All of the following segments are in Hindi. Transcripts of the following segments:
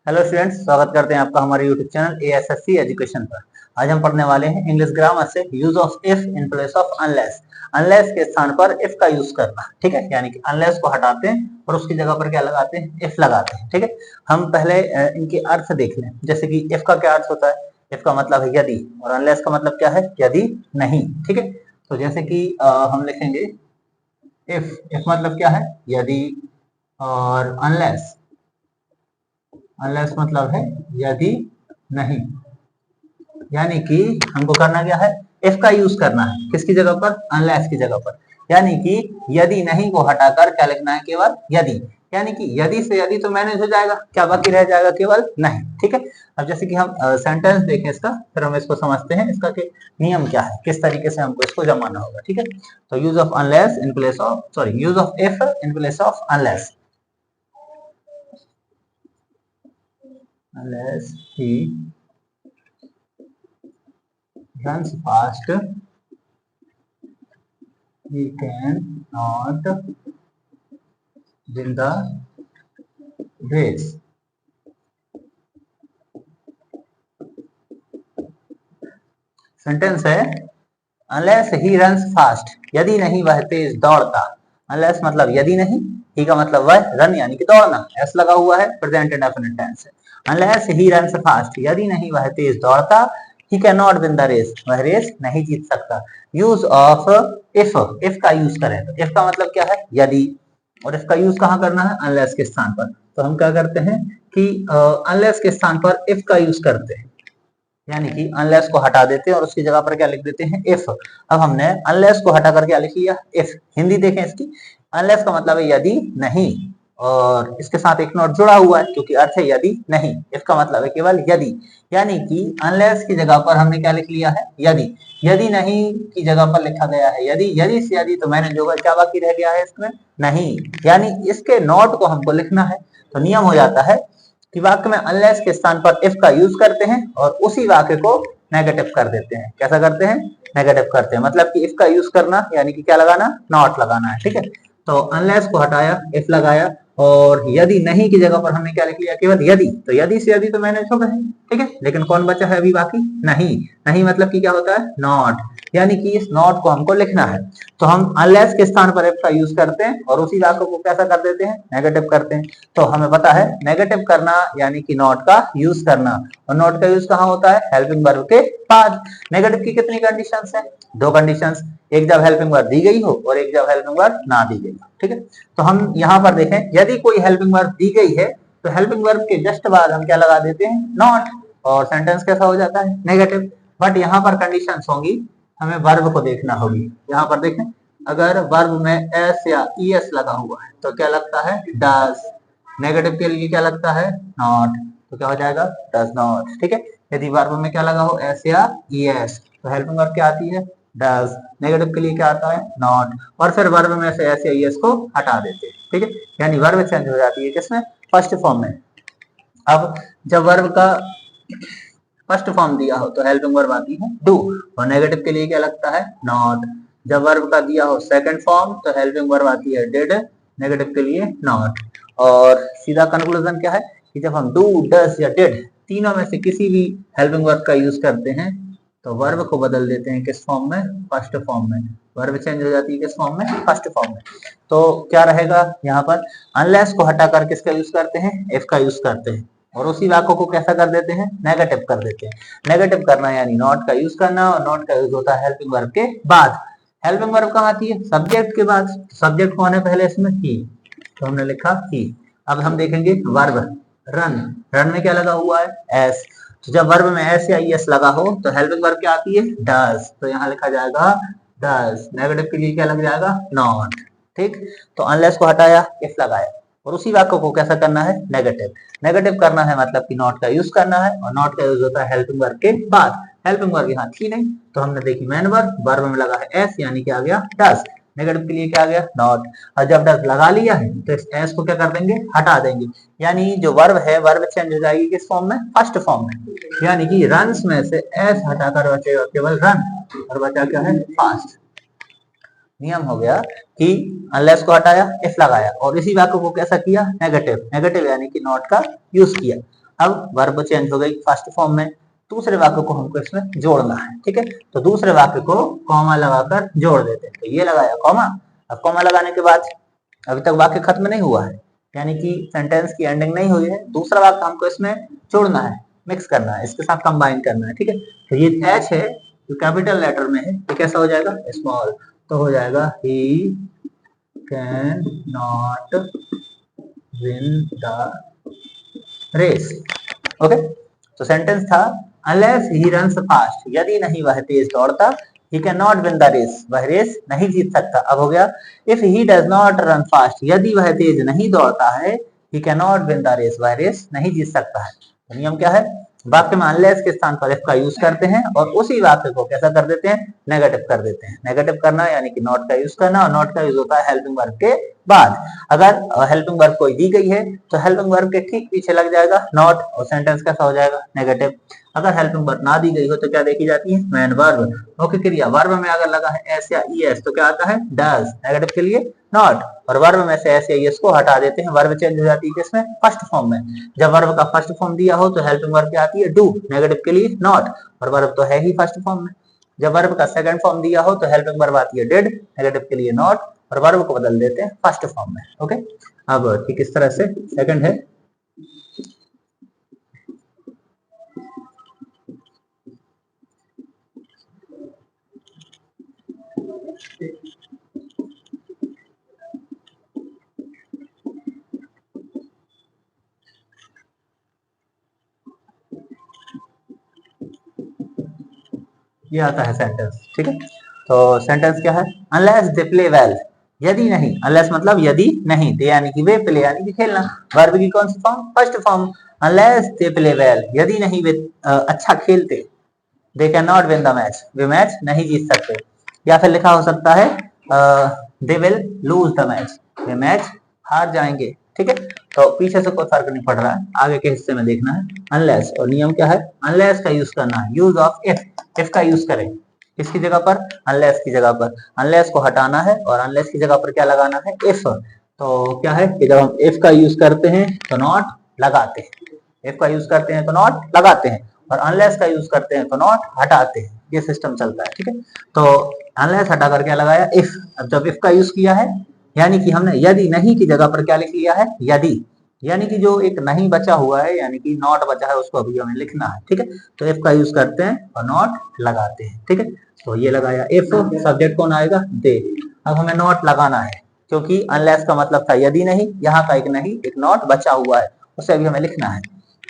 हेलो स्टूडेंट्स, स्वागत करते हैं आपका हमारे यूट्यूब चैनल एएसएससी एजुकेशन पर। आज हम पढ़ने वाले हैं इंग्लिश ग्रामर से use of if in place of unless. Unless के स्थान पर इफ का यूज करना, ठीक है। यानी कि अनलेस को हटाते हैं और उसकी जगह पर क्या लगाते हैं, इफ लगाते हैं, ठीक है। हम पहले इनके अर्थ देख लें। जैसे कि इफ का क्या अर्थ होता है? इफ का मतलब है यदि, और अनलेस का मतलब क्या है? यदि नहीं, ठीक है। तो जैसे कि हम लिखेंगे इफ। इफ मतलब क्या है? यदि। और अनलेस, अनलेस मतलब है यदि नहीं। यानी कि हमको करना क्या है? इफ का यूज करना है किसकी जगह पर? अनलेस की जगह पर। यानी कि यदि नहीं को हटाकर क्या लिखना है? केवल यदि। यानी कि यदि से यदि तो मैनेज हो जाएगा, क्या बाकी रह जाएगा? केवल नहीं, ठीक है। अब जैसे कि हम सेंटेंस देखें इसका, फिर हम इसको समझते हैं इसका कि नियम क्या है, किस तरीके से हमको इसको जमाना होगा, ठीक है। तो use of unless in place of, sorry, use of if in place of unless. Unless he runs fast, he can not win the race. Sentence है unless he runs fast, यदि नहीं वह तेज दौड़ता। unless मतलब यदि नहीं, ही का मतलब वह, रन यानी कि दौड़ना, एस लगा हुआ है, प्रेजेंट इंडेफिनिट टेंस है। unless he runs fast, यदि नहीं वह तेज दौड़ता, he cannot win the race, वह रेस नहीं जीत सकता। यूज ऑफ इफ, इफ का यूज करें तो इफ का मतलब क्या है? यदि। और इसका यूज कहाँ करना है? अनलेस के स्थान पर। तो हम क्या करते हैं कि अनलेस के स्थान पर इफ का यूज करते हैं। यानी कि अनलेस को हटा देते हैं और उसकी जगह पर क्या लिख देते हैं? इफ। अब हमने अनलेस को हटाकर क्या लिख लिया? इफ। हिंदी देखें इसकी। अनलेस का मतलब है यदि नहीं, और इसके साथ एक नोट जुड़ा हुआ है क्योंकि अर्थ है यदि नहीं। इफ का मतलब है केवल यदि। यानी कि अनलेस की जगह पर हमने क्या लिख लिया है? यदि। यदि नहीं की जगह पर लिखा गया है यदि। यदि से यदि तो मैंने जो क्या बाकी रह गया है इसमें? नहीं। यानी इसके नोट को हमको लिखना है। तो नियम हो जाता है कि वाक्य में अनलेस के स्थान पर इफ का यूज करते हैं और उसी वाक्य को नेगेटिव कर देते हैं। कैसा करते हैं? नेगेटिव करते हैं। मतलब कि इफ का यूज करना यानी कि क्या लगाना? नॉट लगाना है, ठीक है। तो अनलेस को हटाया, इफ लगाया, और यदि नहीं की जगह पर हमने क्या लिख लिया? केवल यदि। तो यदि से यदि तो मैंने हो गए, ठीक है। लेकिन कौन बचा है अभी बाकी? नहीं। नहीं मतलब कि क्या होता है? नॉट। यानी कि इस नॉट को हमको लिखना है। तो हम अनलेस के स्थान पर इफ का यूज करते हैं और उसी वाक्य को कैसा कर देते हैं? नेगेटिव करते हैं। तो हमें पता है नेगेटिव करना यानी कि नॉट का यूज करना। और नॉट का यूज कहाँ होता है? हेल्पिंग वर्ब के बाद। नेगेटिव की कितनी कंडीशंस है? दो कंडीशंस। एक जब हेल्पिंग वर्ब दी गई हो और एक जब हेल्पिंग वर्ब ना दी गई हो, ठीक है। तो हम यहाँ पर देखें, यदि कोई हेल्पिंग वर्ब दी गई है तो हेल्पिंग वर्ब के जस्ट बाद हम क्या लगा देते हैं? नॉट। और सेंटेंस कैसा हो जाता है? नेगेटिव। बट यहाँ पर कंडीशंस होंगी, हमें वर्ब को देखना होगी। यहाँ पर देखें, अगर वर्ब में एस या ईएस लगा हुआ है तो क्या लगता है? डज। नेगेटिव के लिए क्या लगता है? नॉट। तो क्या हो जाएगा? डज नॉट, ठीक है। यदि वर्ब में क्या लगा हो? एस या ईएस, तो हेल्पिंग वर्ब क्या आती है? डज। नेगेटिव के लिए क्या आता है? नॉट। और फिर वर्ब में से एस या ईएस को हटा देते हैं, ठीक है। यानी वर्ब चेंज हो जाती है किसमें? फर्स्ट फॉर्म में। अब जब वर्ब का फर्स्ट फॉर्म दिया हो तो हेल्पिंग वर्ब आती है डू, और नेगेटिव के लिए क्या लगता है? नॉट। जब वर्ब का दिया हो सेकंड फॉर्म तो हेल्पिंग वर्ब आती है डिड, नेगेटिव के लिए नॉट। और सीधा कंक्लूजन क्या है कि जब हम डू, डस या डिड तीनों में से किसी भी हेल्पिंग वर्ब का यूज करते हैं तो वर्ब को बदल देते हैं किस फॉर्म में? फर्स्ट फॉर्म में। वर्ब चेंज हो जाती है किस फॉर्म में? फर्स्ट फॉर्म में। तो क्या रहेगा यहाँ पर? अनलेस को हटाकर किसका यूज करते हैं? इफ का यूज करते हैं और उसी वाक्य को कैसा कर देते हैं? नेगेटिव कर देते हैं। नेगेटिव करना यानी नॉट का यूज करना, और नॉट का यूज होता है हेल्पिंग वर्ब के बाद। हेल्पिंग वर्ब कहाँ आती है? सब्जेक्ट के बाद। सब्जेक्ट कौन है पहले इसमें? ही। तो हमने लिखा ही। अब हम देखेंगे वर्ब रन। रन में क्या लगा हुआ है? एस। तो जब वर्ब में एस या एस लगा हो तो हेल्पिंग वर्ब क्या आती है? डज। तो यहाँ लिखा जाएगा डज। नेगेटिव के लिए क्या लग जाएगा? नॉट, ठीक। तो अनलेस को हटाया, इफ लगाया, और उसी वाक्य को कैसा करना है? नेगेटिव। नेगेटिव करना है मतलब कि नॉट का यूज करना है, और नॉट का यूज होता है हेल्पिंग वर्ब के बाद। हेल्पिंग वर्ब यहाँ थी नहीं तो हमने देखी मेन वर्ब, वर्ब में लगा है एस यानी कि आ गया डज। नेगेटिव के लिए क्या आ गया? नॉट। और जब डज लगा लिया है तो इस एस को क्या कर देंगे? हटा देंगे। यानी जो वर्ब है वर्ब चेंज हो जाएगी किस फॉर्म में? फर्स्ट फॉर्म में। यानी कि रन्स में से एस हटाकर बचेगा केवल रन, और बचा क्या है? फास्ट। नियम हो गया कि अनलेस को हटाया, इफ लगाया, और इसी वाक्य को कैसा किया? नेगेटिव। नेगेटिव यानी कि नॉट का यूज किया। अब वर्ब चेंज हो गई फर्स्ट फॉर्म में, दूसरे वाक्य को हमको इसमें जोड़ना है, ठीक है। तो दूसरे वाक्य को कॉमा लगाकर जोड़ देते हैं। तो ये लगाया कॉमा। अब कॉमा लगाने के बाद अभी तक वाक्य खत्म नहीं हुआ है, यानी कि सेंटेंस की एंडिंग नहीं हुई है, दूसरा वाक्य हमको इसमें जोड़ना है, मिक्स करना है, इसके साथ कंबाइन करना है, ठीक है। तो ये एच है जो कैपिटल लेटर में है, ये कैसा हो जाएगा, स्मॉल। तो हो जाएगा he can not win the race. Okay, तो सेंटेंस था अनलेस ही रन्स फास्ट, यदि नहीं वह तेज दौड़ता, he can not win the race, वह रेस नहीं जीत सकता। अब हो गया if he does not run fast, यदि वह तेज नहीं दौड़ता है, he can not win the race, वह रेस नहीं जीत सकता है। तो नियम क्या है, वाक्य में अनलेस के स्थान पर इफ का यूज करते हैं और उसी वाक्य को कैसा कर देते हैं, नेगेटिव कर देते हैं। नेगेटिव करना यानी कि नॉट का यूज करना, और नॉट का यूज होता है हेल्पिंग वर्ब के बाद। अगर हेल्पिंग वर्ब कोई दी गई है तो हेल्पिंग वर्ब के ठीक पीछे लग जाएगा नॉट, और सेंटेंस कैसा हो जाएगा, नेगेटिव। अगर हेल्पिंग वर्ब ना दी गई हो तो क्या देखी जाती है, मेन वर्ब। ओके क्रिया, वर्ब में अगर लगा है एस या ईएस तो क्या आता है, डज, नेगेटिव के लिए नॉट। और वर्ब में से एस या ईएस को हटा देते हैं, वर्ब चेंज हो जाती है किसमें, फर्स्ट फॉर्म में। जब वर्ब का फर्स्ट फॉर्म दिया हो तो हेल्पिंग वर्ब क्या आती है, डू, नेगेटिव के लिए नॉट, और वर्ब तो है ही फर्स्ट फॉर्म में। जब वर्ब का सेकंड फॉर्म दिया हो तो हेल्पिंग वर्ब आती है डिड, नेगेटिव के लिए नॉट, और वर्ब को बदल देते हैं फर्स्ट फॉर्म में। ओके, अब ठीक इस तरह से सेकंड है ये आता है सेंटेंस, ठीक है। तो सेंटेंस क्या है, अनलेस दे प्ले वेल, यदि नहीं, अनलेस मतलब यदि नहीं, दे यानी कि वे, प्ले यानी कि खेलना, वर्ब की कौन सी form, first form. Unless they play well, यदि नहीं वे अच्छा खेलते, they can not win the match, वे मैच नहीं जीत सकते। या फिर लिखा हो सकता है they will lose the match, वे मैच हार जाएंगे, ठीक है। तो पीछे से कोई फर्क नहीं पड़ रहा है, आगे के हिस्से में देखना है। अनलेस, और नियम क्या है, अनलेस का यूज करना है, यूज ऑफ इफ का यूज करें किसकी जगह पर, अनलेस की जगह पर। अनलेस को हटाना है और अनलेस की जगह पर क्या लगाना है, इफ। तो क्या है कि जब हम इफ का यूज करते हैं तो नॉट लगाते हैं, इफ का यूज करते हैं तो नॉट लगाते हैं, और अनलेस का यूज करते हैं तो नॉट हटाते हैं, ये सिस्टम चलता है, ठीक है। तो अनलेस हटाकर क्या लगाया, इफ। अब जब इफ का यूज किया है, यानी कि हमने यदि नहीं की जगह पर क्या लिख लिया है, यदि, यानी कि जो एक नहीं बचा हुआ है, यानी कि नॉट बचा है, उसको अभी हमें लिखना है, ठीक है। तो इफ का यूज करते हैं और नॉट लगाते हैं, ठीक है। तो ये लगाया इफ, सब्जेक्ट कौन आएगा, दे। अब हमें नॉट लगाना है, क्योंकि अनलेस का मतलब था यदि नहीं, यहाँ का एक नहीं, एक नॉट बचा हुआ है, उसे अभी हमें लिखना है।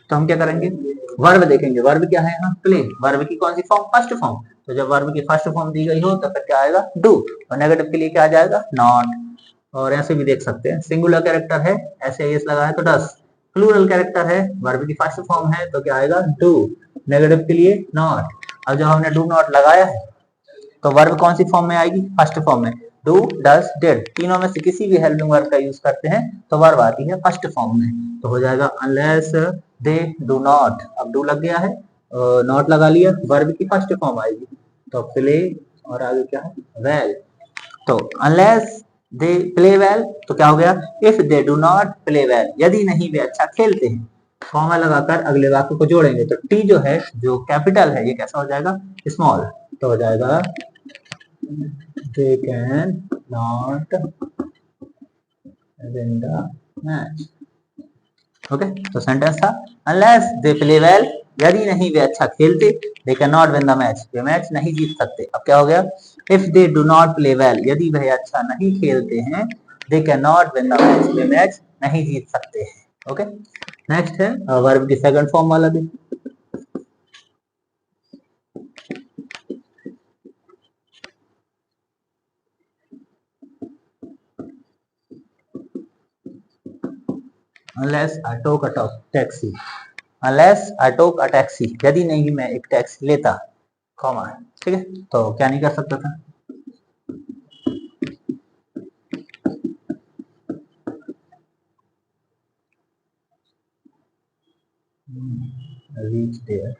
तो हम क्या करेंगे, वर्ब देखेंगे, वर्ब क्या है यहाँ, प्ले। वर्ब की कौन सी फॉर्म, फर्स्ट फॉर्म। तो जब वर्ब की फर्स्ट फॉर्म दी गई हो तो फिर क्या आएगा, डू, और नेगेटिव के लिए क्या आ जाएगा, नॉट। और ऐसे भी देख सकते हैं, सिंगुलर कैरेक्टर है, ऐसे एस लगा है तो डस। प्लूरल कैरेक्टर है, वर्ब की फर्स्ट फॉर्म है, तो क्या आएगा, डू, नेगेटिव के लिए नॉट। अब जब हमने डू नॉट लगाया है तो वर्ब कौन सी फॉर्म में आएगी, फर्स्ट फॉर्म में। डू, डस, डिड, तीनों में से किसी भी हेल्पिंग वर्ब का यूज करते हैं तो वर्ब आती है फर्स्ट फॉर्म में। तो हो जाएगा अनलेस दे डू नॉट, अब डू लग गया है, नॉट लगा लिया, वर्ब की फर्स्ट फॉर्म आएगी, तो प्ले, और आगे क्या है, वेल। तो अनलेस दे प्ले वेल, तो क्या हो गया, if they do not play well, यदि नहीं वे अच्छा खेलते हैं, कॉमा लगाकर अगले वाक्य को जोड़ेंगे। तो टी जो है, जो कैपिटल है, ये कैसा हो जाएगा, स्मॉल। तो हो जाएगा they can not win the match। Okay, तो सेंटेंस था अनलेस दे प्ले वेल, यदि नहीं वे अच्छा खेलते, they can not win the match, वे मैच नहीं जीत सकते। अब क्या हो गया, if they do not play well, यदि वह अच्छा नहीं खेलते हैं, दे can not win the match, वे मैच नहीं जीत सकते हैं। ओके, नेक्स्ट है वर्ब की सेकंड फॉर्म वाला भी। unless I took a taxi, unless I took a taxi, यदि नहीं मैं एक टैक्सी लेता, कॉमा, ठीक है। तो क्या नहीं कर सकता था, reach there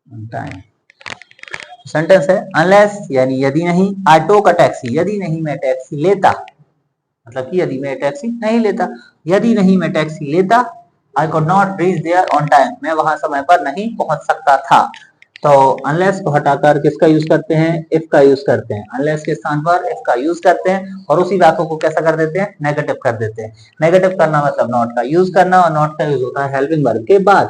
on time। Sentence है अनलेस यानी यदि नहीं, आई टोक अ टैक्सी, यदि नहीं मैं टैक्सी लेता, मतलब कि यदि मैं टैक्सी नहीं लेता, यदि नहीं मैं टैक्सी लेता, I could not reach there on time, मैं वहां समय पर नहीं पहुंच सकता था। तो अनलेस को हटाकर किसका यूज करते हैं, इफ का यूज करते हैं, अनलेस के स्थान पर इफ का यूज करते हैं और उसी वाक्य को कैसा कर देते हैं, नेगेटिव कर देते हैं। नेगेटिव करना मतलब नॉट का यूज करना, और नॉट का यूज होता है हेल्पिंग वर्ब के बाद,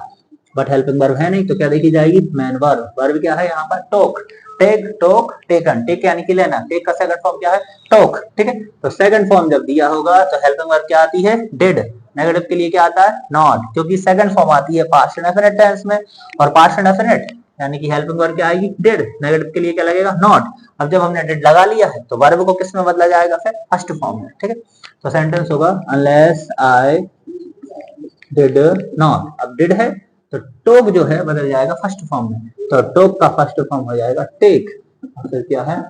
बट हेल्पिंग वर्ब है नहीं तो क्या देखी जाएगी, मेन वर्ब। वर्ब क्या है यहाँ पर, टोक, टेक, टोक, टेकन। टेक यानी कि लेना, टेक का सेकंड फॉर्म क्या है, टोक, ठीक है। तो सेकंड फॉर्म जब दिया होगा तो हेल्पिंग वर्ब क्या आती है, डिड। नेगेटिव के लिए क्या आता है, नॉट, क्योंकि सेकंड फॉर्म आती है पास्ट इंडेफिनिट टेंस में, और पास्ट इंडेफिनिट यानी कि हेल्पिंग वर्ब क्या आएगी, डिड। नेगेटिव के लिए क्या लगेगा, नॉट। अब जब हमने डिड लगा लिया है तो वर्ब को किस में बदला जाएगा, फिर फर्स्ट फॉर्म में, ठीक है। तो सेंटेंस होगा अनलेस आई डिड नॉट। अब डिड है तो टोक जो है बदल जाएगा फर्स्ट फॉर्म में, तो टोक का फर्स्ट फॉर्म हो जाएगा टेक, फिर क्या है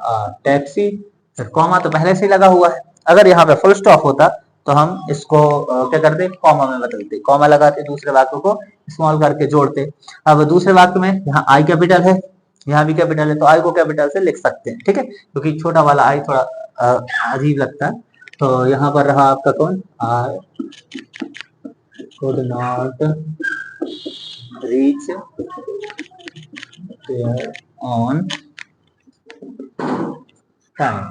टैक्सी। फिर कॉमा तो पहले से लगा हुआ है, अगर यहाँ पे फुल स्टॉप होता तो हम इसको क्या करते, कॉमा में बदलते, कॉमा लगाते, दूसरे वाक्य को स्मॉल करके जोड़ते। अब दूसरे वाक्य में यहाँ आई कैपिटल है, यहाँ भी कैपिटल है, तो आई को कैपिटल से लिख सकते हैं, ठीक है, क्योंकि छोटा वाला आई थोड़ा अजीब लगता है। तो यहाँ पर रहा आपका कौन, आई could not reach there on time।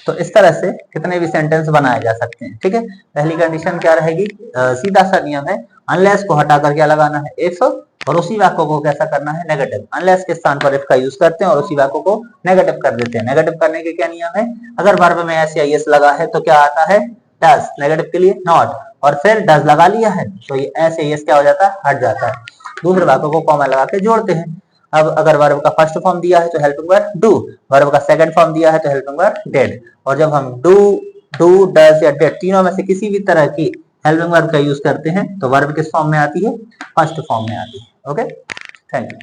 तो इस तरह से कितने भी सेंटेंस बनाए जा सकते हैं, ठीक है। पहली कंडीशन क्या रहेगी, सीधा सा नियम है, अनलेस को हटाकर क्या लगाना है, इफ, और उसी वाक्य को कैसा करना है, नेगेटिव। अनलेस के स्थान पर इफ का यूज करते हैं और उसी वाक्य को नेगेटिव कर देते हैं। नेगेटिव करने के क्या नियम है, अगर वर्ब में एस या एस लगा है तो क्या आता है, डज। नेगेटिव के लिए नॉट, और फिर डज लगा लिया है तो ये एस या एस क्या हो जाता है, हट जाता है। दूसरे वाक्य को कॉमा लगा के जोड़ते हैं। अब अगर वर्ब का फर्स्ट फॉर्म दिया है तो हेल्पिंग वर्ब डू, वर्ब का सेकंड फॉर्म दिया है तो हेल्पिंग वर्ब डिड। और जब हम डू डज या डिड तीनों में से किसी भी तरह की हेल्पिंग वर्ब का यूज करते हैं तो वर्ब किस फॉर्म में आती है, फर्स्ट फॉर्म में आती है। Okay, thank you.